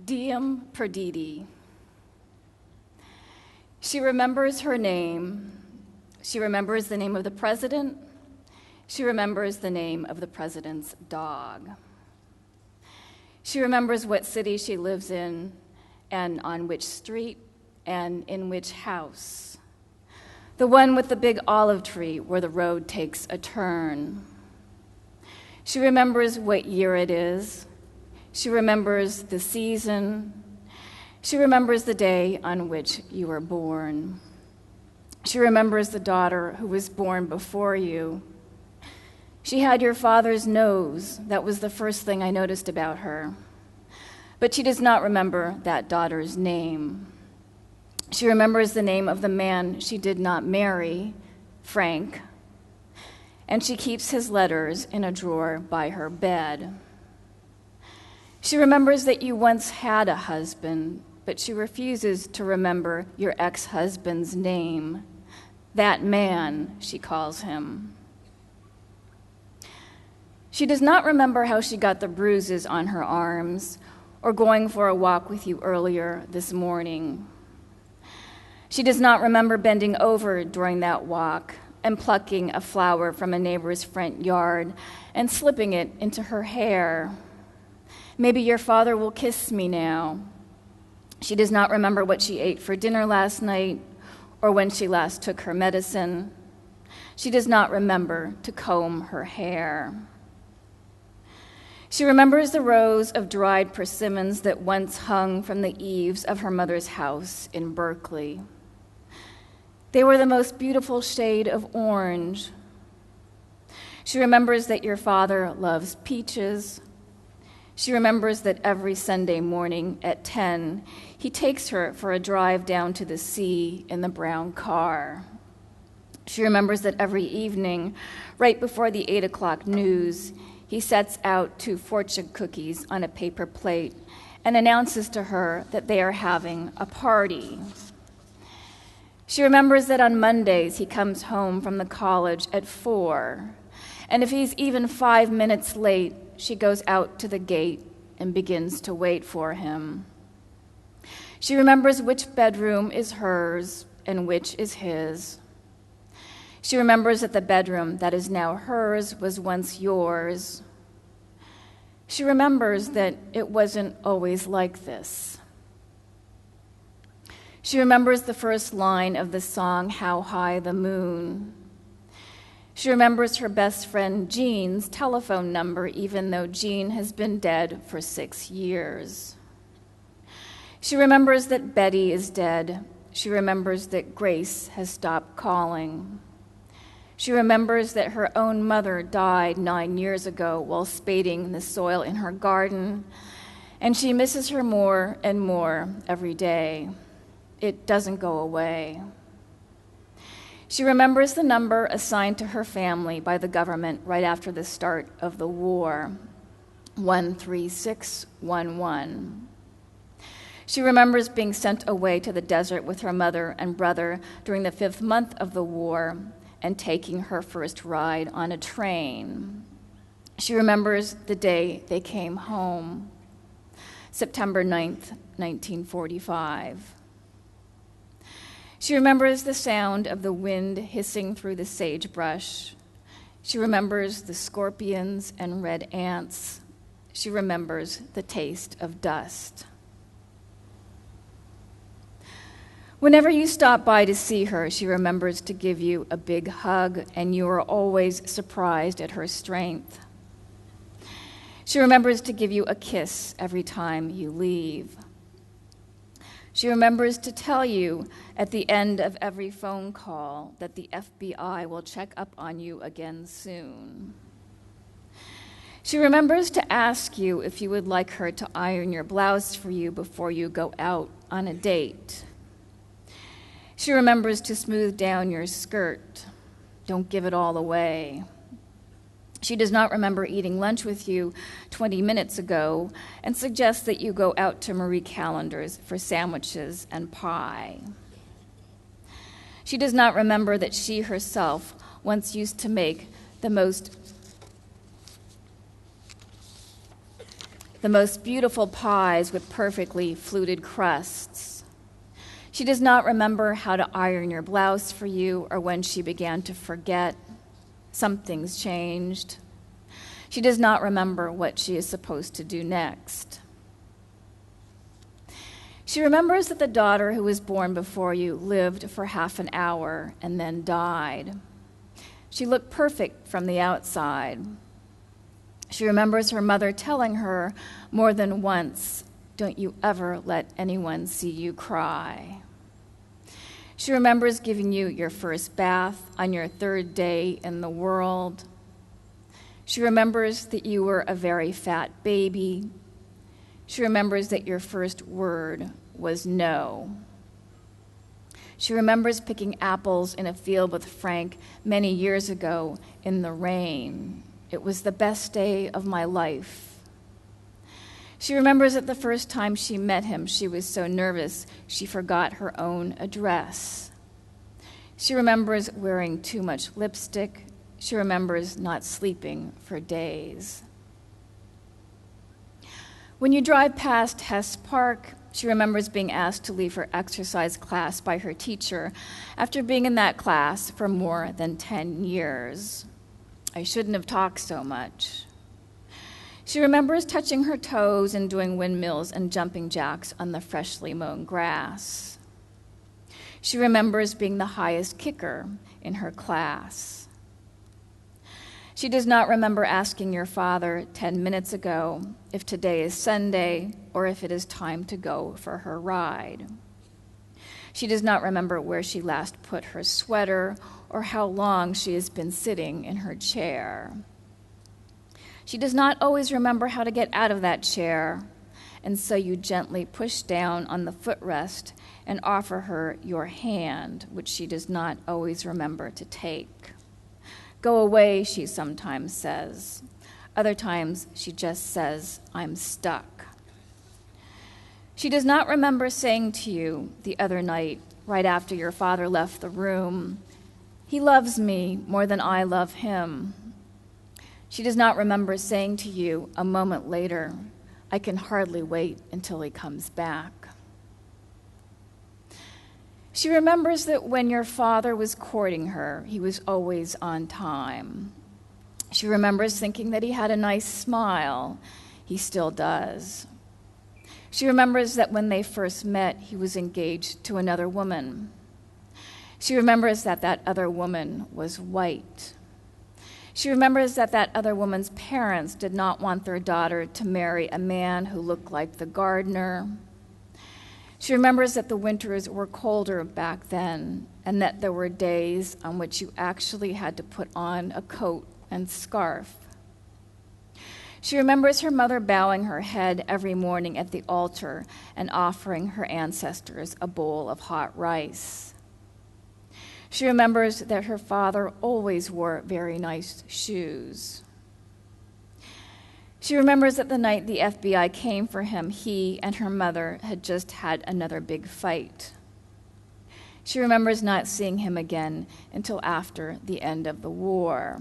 Diem Perditi. She remembers her name. She remembers the name of the president. She remembers the name of the president's dog. She remembers what city she lives in and on which street and in which house. The one with the big olive tree where the road takes a turn. She remembers what year it is. She remembers the season. She remembers the day on which you were born. She remembers the daughter who was born before you. She had your father's nose. That was the first thing I noticed about her. But she does not remember that daughter's name. She remembers the name of the man she did not marry, Frank, and she keeps his letters in a drawer by her bed. She remembers that you once had a husband, but she refuses to remember your ex-husband's name. That man, she calls him. She does not remember how she got the bruises on her arms or going for a walk with you earlier this morning. She does not remember bending over during that walk and plucking a flower from a neighbor's front yard and slipping it into her hair. Maybe your father will kiss me now. She does not remember what she ate for dinner last night or when she last took her medicine. She does not remember to comb her hair. She remembers the rows of dried persimmons that once hung from the eaves of her mother's house in Berkeley. They were the most beautiful shade of orange. She remembers that your father loves peaches. She remembers that every Sunday morning at 10, he takes her for a drive down to the sea in the brown car. She remembers that every evening, right before the 8 o'clock news, he sets out 2 fortune cookies on a paper plate and announces to her that they are having a party. She remembers that on Mondays he comes home from the college at 4, and if he's even 5 minutes late, she goes out to the gate and begins to wait for him. She remembers which bedroom is hers and which is his. She remembers that the bedroom that is now hers was once yours. She remembers that it wasn't always like this. She remembers the first line of the song, How High the Moon. She remembers her best friend Jean's telephone number, even though Jean has been dead for 6 years. She remembers that Betty is dead. She remembers that Grace has stopped calling. She remembers that her own mother died 9 years ago while spading the soil in her garden, and she misses her more and more every day. It doesn't go away. She remembers the number assigned to her family by the government right after the start of the war, 13611. She remembers being sent away to the desert with her mother and brother during the 5th month of the war and taking her first ride on a train. She remembers the day they came home, September 9th, 1945. She remembers the sound of the wind hissing through the sagebrush. She remembers the scorpions and red ants. She remembers the taste of dust. Whenever you stop by to see her, she remembers to give you a big hug, and you are always surprised at her strength. She remembers to give you a kiss every time you leave. She remembers to tell you at the end of every phone call that the FBI will check up on you again soon. She remembers to ask you if you would like her to iron your blouse for you before you go out on a date. She remembers to smooth down your skirt. Don't give it all away. She does not remember eating lunch with you 20 minutes ago and suggests that you go out to Marie Callender's for sandwiches and pie. She does not remember that she herself once used to make the most the most beautiful pies with perfectly fluted crusts. She does not remember how to iron your blouse for you or when she began to forget. Something's changed. She does not remember what she is supposed to do next. She remembers that the daughter who was born before you lived for half an hour and then died. She looked perfect from the outside. She remembers her mother telling her more than once, "Don't you ever let anyone see you cry." She remembers giving you your first bath on your third day in the world. She remembers that you were a very fat baby. She remembers that your first word was no. She remembers picking apples in a field with Frank many years ago in the rain. It was the best day of my life. She remembers that the first time she met him, she was so nervous she forgot her own address. She remembers wearing too much lipstick. She remembers not sleeping for days. When you drive past Hess Park, she remembers being asked to leave her exercise class by her teacher after being in that class for more than 10 years. I shouldn't have talked so much. She remembers touching her toes and doing windmills and jumping jacks on the freshly mown grass. She remembers being the highest kicker in her class. She does not remember asking your father 10 minutes ago if today is Sunday or if it is time to go for her ride. She does not remember where she last put her sweater or how long she has been sitting in her chair. She does not always remember how to get out of that chair, and so you gently push down on the footrest and offer her your hand, which she does not always remember to take. "Go away," she sometimes says. Other times she just says, "I'm stuck." She does not remember saying to you the other night, right after your father left the room, "He loves me more than I love him." She does not remember saying to you a moment later, "I can hardly wait until he comes back." She remembers that when your father was courting her, he was always on time. She remembers thinking that he had a nice smile. He still does. She remembers that when they first met, he was engaged to another woman. She remembers that that other woman was white. She remembers that that other woman's parents did not want their daughter to marry a man who looked like the gardener. She remembers that the winters were colder back then and that there were days on which you actually had to put on a coat and scarf. She remembers her mother bowing her head every morning at the altar and offering her ancestors a bowl of hot rice. She remembers that her father always wore very nice shoes. She remembers that the night the FBI came for him, he and her mother had just had another big fight. She remembers not seeing him again until after the end of the war.